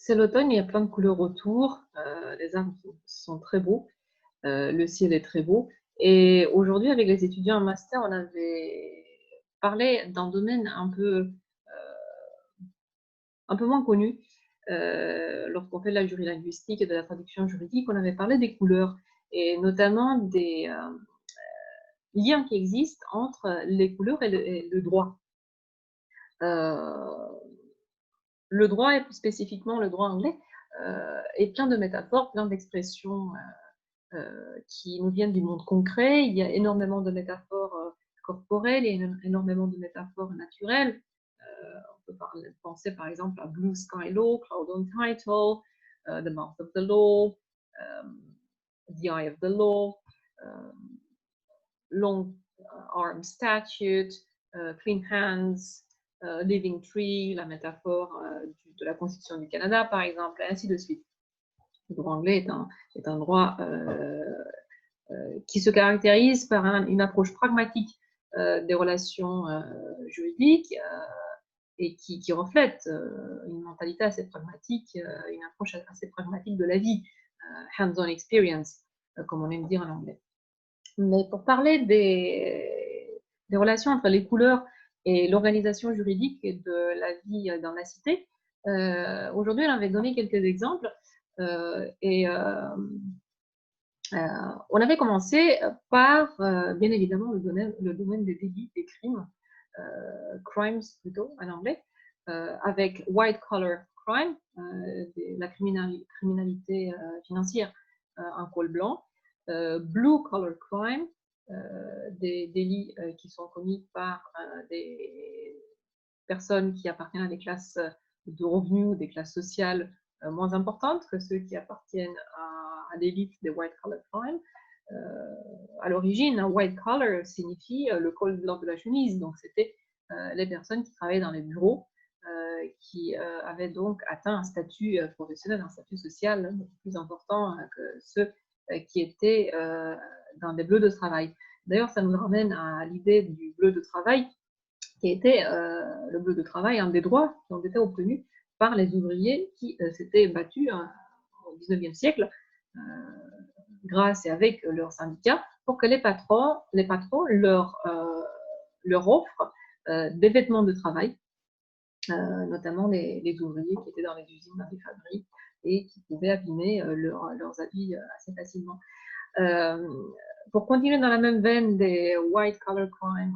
C'est l'automne, il y a plein de couleurs autour, les arbres sont très beaux, le ciel est très beau et aujourd'hui avec les étudiants en master, on avait parlé d'un domaine un peu moins connu, lorsqu'on fait de la jurilinguistique et de la traduction juridique, on avait parlé des couleurs et notamment des, liens qui existent entre les couleurs et le droit. Heu Le droit et plus spécifiquement le droit anglais, est plein de métaphores, plein d'expressions, qui nous viennent du monde concret. Il y a énormément de métaphores, corporelles, il y a énormément de métaphores naturelles. On peut penser par exemple à blue sky law, cloud on title, the mouth of the law, the eye of the law, hem, long arm statute, clean hands, living tree, la métaphore de la Constitution du Canada, par exemple, et ainsi de suite. Le droit anglais est un droit qui se caractérise par une approche pragmatique des relations juridiques et qui reflète une mentalité assez pragmatique, une approche assez pragmatique de la vie, hands-on experience, comme on aime dire en anglais. Mais pour parler des relations entre les couleurs et l'organisation juridique de la vie dans la cité, aujourd'hui, on avait donné quelques exemples et on avait commencé par, bien évidemment, le domaine des délits, des crimes, crimes plutôt en anglais, avec white collar crime, la criminalité financière en col blanc, blue collar crime, des délits qui sont commis par des personnes qui appartiennent à des classes de revenus ou des classes sociales moins importantes que ceux qui appartiennent à l'élite des white collar crime. À l'origine, un white collar signifie le col blanc de la chemise, donc c'était les personnes qui travaillaient dans les bureaux, qui avaient donc atteint un statut professionnel, un statut social beaucoup plus important que ceux qui étaient dans des bleus de travail. D'ailleurs, ça nous ramène à l'idée du bleu de travail, qui était le bleu de travail, un des droits qui ont été obtenus par les ouvriers qui s'étaient battus au XIXe siècle, grâce et avec leurs syndicats, pour que les patrons leur offrent des vêtements de travail, notamment les ouvriers qui étaient dans les usines, dans les fabriques, et qui pouvaient abîmer leurs habits assez facilement. Pour continuer dans la même veine des white collar crime,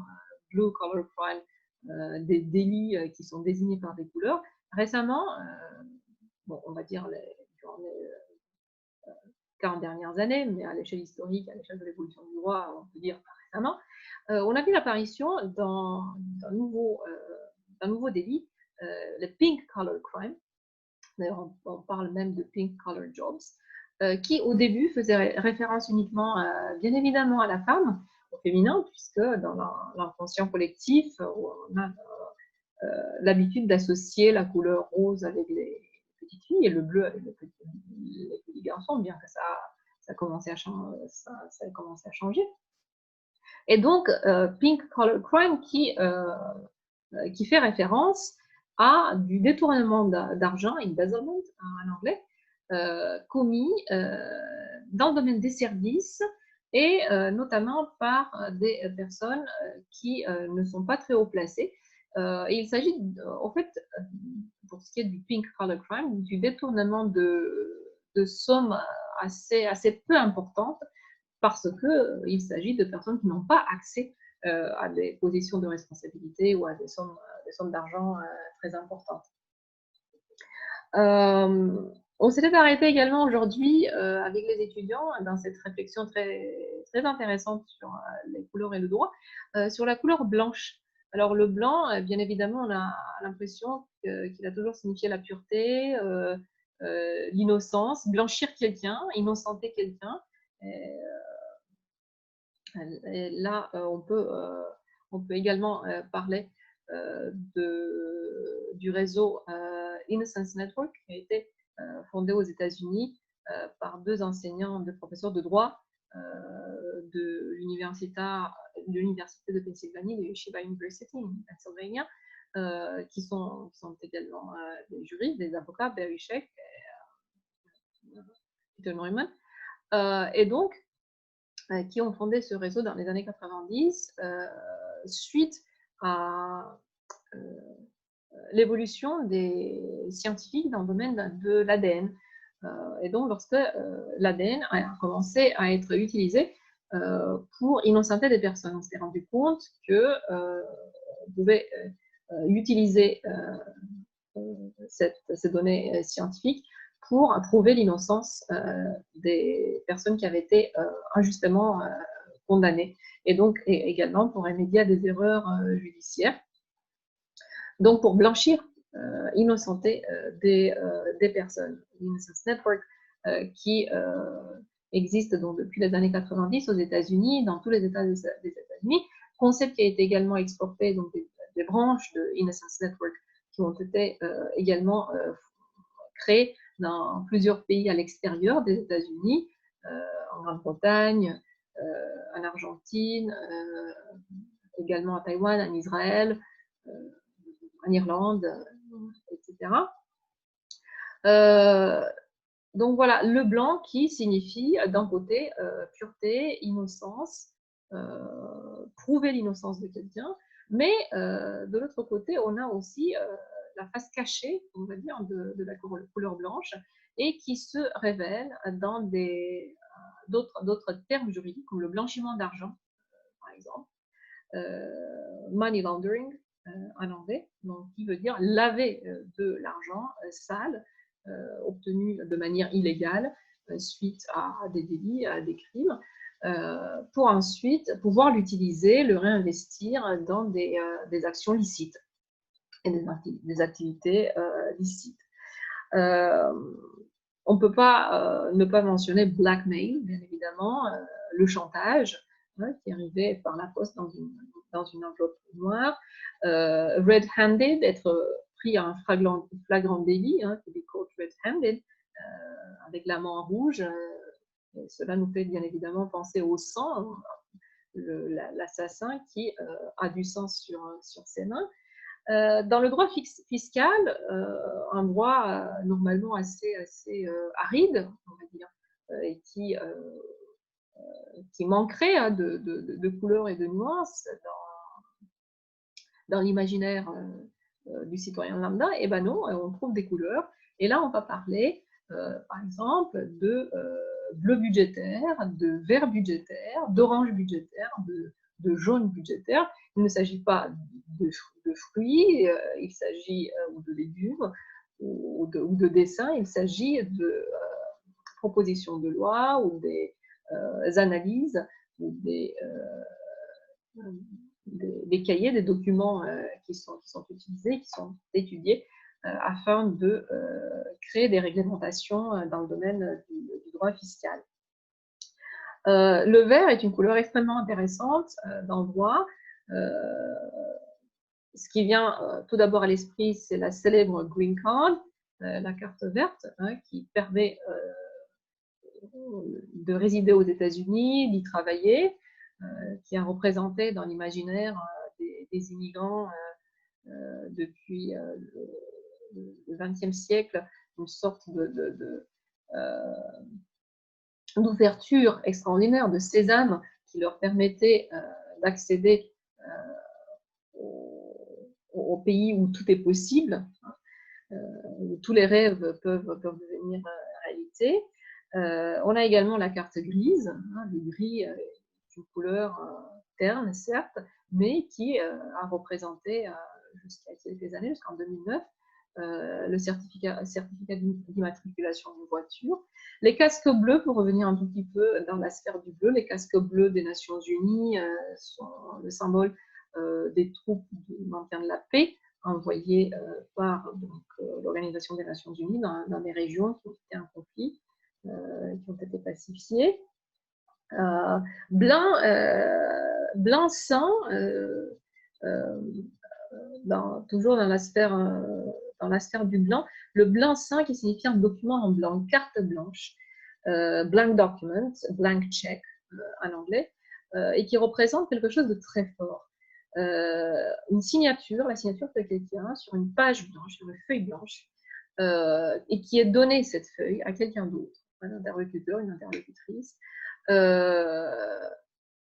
blue collar crime, des délits qui sont désignés par des couleurs, récemment, bon, on va dire durant les 40 dernières années, mais à l'échelle historique, à l'échelle de l'évolution du droit, on peut dire récemment, on a vu l'apparition d'un nouveau délit, le pink collar crime. D'ailleurs, on parle même de pink collar jobs, qui au début faisait référence uniquement, bien évidemment, à la femme, au féminin, puisque dans l'inconscient collectif, on a l'habitude d'associer la couleur rose avec les petites filles et le bleu avec les petits garçons, bien que ça ait commencé à changer. Et donc, pink collar crime qui fait référence à du détournement d'argent, embezzlement en anglais, commis dans le domaine des services et notamment par des personnes qui ne sont pas très haut placées. Et il s'agit, en fait, pour ce qui est du pink collar crime, du détournement de sommes assez peu importantes parce qu'il s'agit de personnes qui n'ont pas accès à des positions de responsabilité ou à des sommes d'argent très importantes. On s'était arrêté également aujourd'hui avec les étudiants dans cette réflexion très, très intéressante sur les couleurs et le droit, sur la couleur blanche. Alors le blanc, bien évidemment, on a l'impression qu'il a toujours signifié la pureté, l'innocence, blanchir quelqu'un, innocenter quelqu'un. Et, et là, on peut également parler du réseau Innocence Network, qui a été fondé aux États-Unis par deux enseignants, deux professeurs de droit de l'université de Pennsylvanie, de Yeshiva University in Pennsylvania, qui sont également des juristes, des avocats, Barry Scheck et Peter Neumann, et donc qui ont fondé ce réseau dans les années 90 suite à l'évolution des scientifiques dans le domaine de l'ADN. Et donc, lorsque l'ADN a commencé à être utilisé pour innocenter des personnes, on s'est rendu compte qu'on pouvait utiliser ces données scientifiques pour prouver l'innocence des personnes qui avaient été injustement condamnées, et donc également pour remédier à des erreurs judiciaires, donc pour blanchir, innocenter des personnes. L'Innocence Network qui existe donc depuis les années 90 aux États-Unis, dans tous les États des États-Unis, concept qui a été également exporté, donc des branches de Innocence Network qui ont été également créées dans plusieurs pays à l'extérieur des États-Unis, en Grande-Bretagne, en Argentine, également à Taïwan, en Israël, en Irlande, etc. Donc voilà, le blanc qui signifie d'un côté pureté, innocence, prouver l'innocence de quelqu'un, mais de l'autre côté, on a aussi la face cachée, on va dire, de la couleur blanche, et qui se révèle dans d'autres termes juridiques, comme le blanchiment d'argent, par exemple, money laundering en anglais, donc qui veut dire laver de l'argent sale obtenu de manière illégale suite à des délits, à des crimes, pour ensuite pouvoir l'utiliser, le réinvestir dans des actions licites et des activités licites. On ne peut pas ne pas mentionner blackmail, bien évidemment, le chantage, qui arrivait par la poste dans une enveloppe noire, red-handed, être pris à un flagrant délit, to be caught red-handed, avec la main rouge. Cela nous fait bien évidemment penser au sang, l'assassin qui a du sang sur ses mains. Dans le droit fiscal, un droit normalement assez aride, on va dire, et qui manquerait de couleurs et de nuances dans l'imaginaire du citoyen lambda, et ben non, on trouve des couleurs. Et là, on va parler, par exemple, de bleu budgétaire, de vert budgétaire, d'orange budgétaire, de jaune budgétaire. Il ne s'agit pas de fruits, il s'agit ou de légumes ou de dessins, il s'agit de propositions de loi ou des analyses ou des cahiers, des documents qui sont utilisés, qui sont étudiés afin de créer des réglementations dans le domaine du droit fiscal. Le vert est une couleur extrêmement intéressante dans le droit. Ce qui vient tout d'abord à l'esprit, c'est la célèbre Green Card, la carte verte, qui permet de résider aux États-Unis, d'y travailler, qui a représenté dans l'imaginaire des immigrants depuis le XXe siècle une sorte d'ouverture extraordinaire, de sésame, qui leur permettait d'accéder au pays où tout est possible, où tous les rêves peuvent devenir réalité. On a également la carte grise. Le gris est une couleur terne, certes, mais qui a représenté jusqu'à quelques années, jusqu'en 2009, le certificat d'immatriculation d'une voiture. Les casques bleus, pour revenir un tout petit peu dans la sphère du bleu, les casques bleus des Nations Unies sont le symbole des troupes de maintien de la paix envoyées par l'Organisation des Nations Unies dans des régions qui ont été en conflit, qui ont été pacifiées. Blanc sang, toujours dans la sphère du blanc, le blanc sang qui signifie un document en blanc, une carte blanche, blank document, blank check en anglais, et qui représente quelque chose de très fort. une signature, la signature de quelqu'un sur une page blanche, sur une feuille blanche, et qui est donnée cette feuille à quelqu'un d'autre, un interlocuteur, une interlocutrice,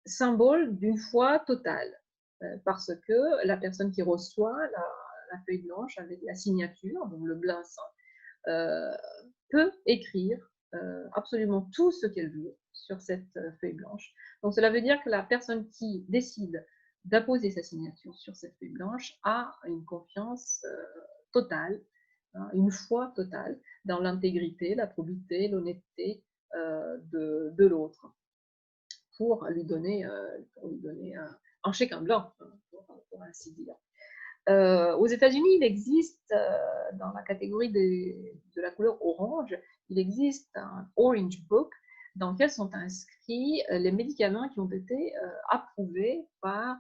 symbole d'une foi totale, parce que la personne qui reçoit la feuille blanche avec la signature, donc le blanc-seing, peut écrire absolument tout ce qu'elle veut sur cette feuille blanche. Donc cela veut dire que la personne qui décide d'apposer sa signature sur cette feuille blanche a une confiance totale, hein, une foi totale dans l'intégrité, la probité, l'honnêteté de l'autre, pour lui donner un chèque en blanc, pour ainsi dire. Aux États-Unis, il existe, dans la catégorie de la couleur orange, il existe un Orange Book dans lequel sont inscrits les médicaments qui ont été approuvés par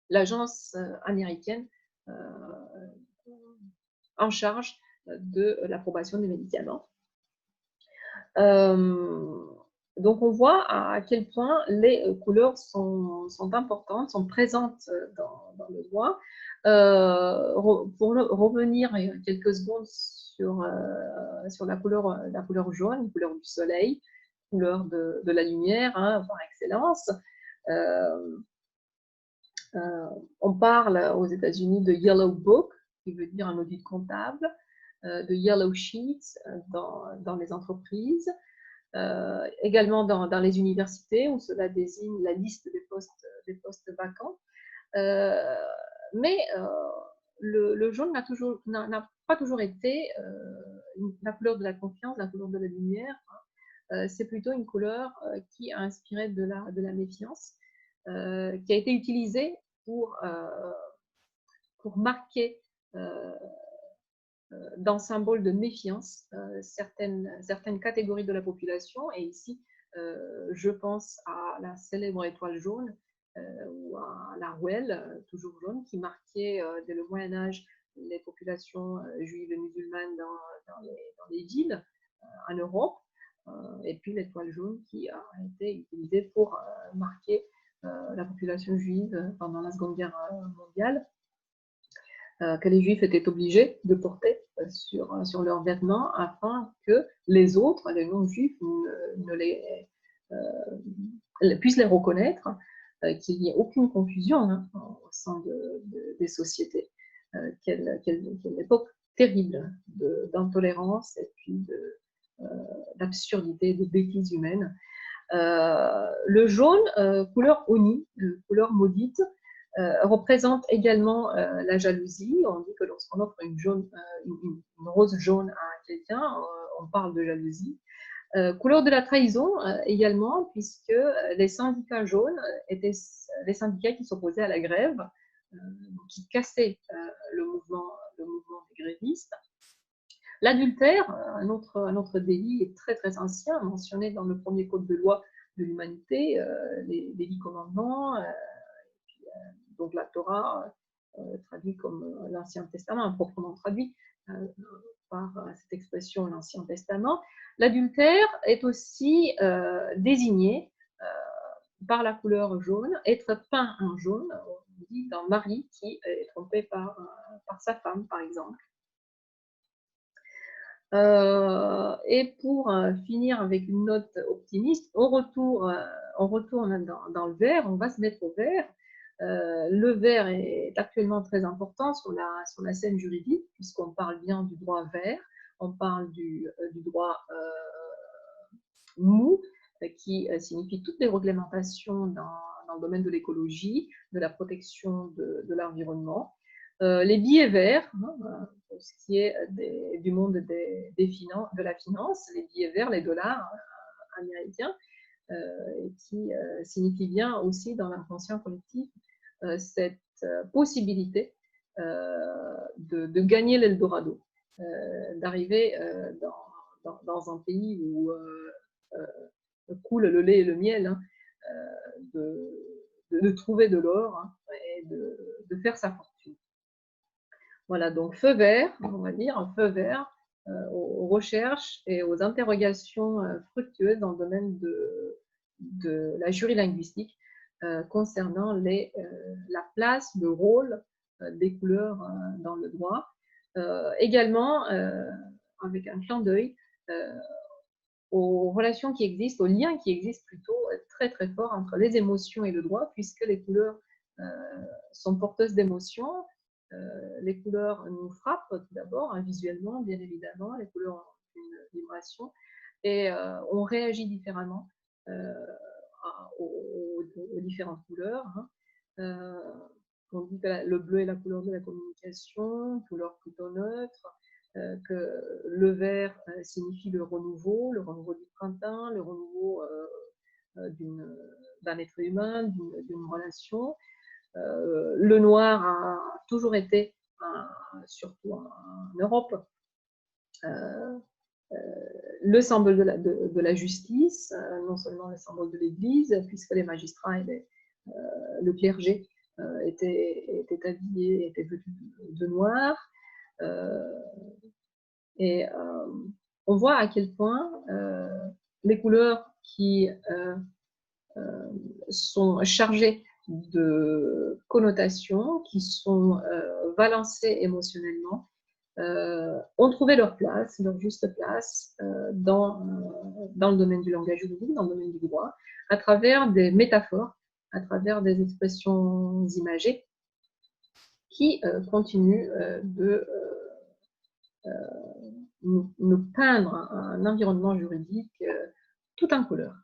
l'agence américaine en charge de l'approbation des médicaments. Donc on voit à quel point les couleurs sont importantes, sont présentes dans le droit. Pour revenir quelques secondes sur la couleur jaune, couleur du soleil, couleur de la lumière, hein, par excellence. On parle aux États-Unis de Yellow Book, qui veut dire un audit comptable, de Yellow Sheets dans les entreprises. Également dans les universités, où cela désigne la liste des postes vacants. Mais le jaune n'a pas toujours été la couleur de la confiance, la couleur de la lumière. C'est plutôt une couleur qui a inspiré de la méfiance, qui a été utilisée pour marquer d'un symbole de méfiance certaines catégories de la population. Et ici, je pense à la célèbre étoile jaune ou à la rouelle, toujours jaune, qui marquait dès le Moyen-Âge les populations juives et musulmanes dans les villes en Europe. Et puis l'étoile jaune qui a été utilisée pour marquer la population juive pendant la Seconde Guerre mondiale, que les Juifs étaient obligés de porter sur leurs vêtements afin que les autres, les non-Juifs, puissent les reconnaître, qu'il n'y ait aucune confusion, hein, au sein des sociétés. Quelle époque terrible d'intolérance et puis d'absurdité, de bêtises humaines. Le jaune, couleur oni, couleur maudite, représente également la jalousie. On dit que lorsqu'on offre une rose jaune à quelqu'un, on parle de jalousie. Couleur de la trahison également, puisque les syndicats jaunes étaient les syndicats qui s'opposaient à la grève, qui cassaient le mouvement des grévistes. L'adultère, un autre délit très très ancien, mentionné dans le premier code de loi de l'humanité, les 10 commandements, donc la Torah, traduit comme l'Ancien Testament, proprement traduit par cette expression l'Ancien Testament. L'adultère est aussi désigné par la couleur jaune, être peint en jaune, on dit d'un mari qui est trompé par sa femme, par exemple. Et pour finir avec une note optimiste, on retourne dans le vert, on va se mettre au vert. Le vert est actuellement très important sur la scène juridique, puisqu'on parle bien du droit vert, on parle du droit mou, qui signifie toutes les réglementations dans le domaine de l'écologie, de la protection de l'environnement. Les billets verts, hein, pour ce qui est du monde de la finance, les billets verts, les dollars américains, qui signifient bien aussi dans l'inconscient collectif cette possibilité de gagner l'Eldorado, d'arriver dans un pays où coule le lait et le miel, hein, de trouver de l'or, hein, et de faire sa fortune. Voilà, donc feu vert, on va dire, un feu vert aux recherches et aux interrogations fructueuses dans le domaine de la jury linguistique, concernant la place, le rôle des couleurs dans le droit. Également, avec un clin d'œil aux relations qui existent, aux liens qui existent plutôt très très forts entre les émotions et le droit, puisque les couleurs sont porteuses d'émotions. Les couleurs nous frappent tout d'abord, hein, visuellement, bien évidemment, les couleurs ont une vibration, et on réagit différemment aux différentes couleurs. Hein. On dit que le bleu est la couleur de la communication, couleur plutôt neutre, que le vert signifie le renouveau du printemps, le renouveau d'un être humain, d'une relation. Le noir a toujours été, surtout en Europe, le symbole de la justice, non seulement le symbole de l'Église, puisque les magistrats et le clergé étaient habillés, étaient vêtus de noir. Et on voit à quel point les couleurs qui sont chargées de connotations, qui sont balancées émotionnellement, ont trouvé leur place, leur juste place dans le domaine du langage juridique, dans le domaine du droit, à travers des métaphores, à travers des expressions imagées qui continuent de nous peindre un environnement juridique tout en couleurs.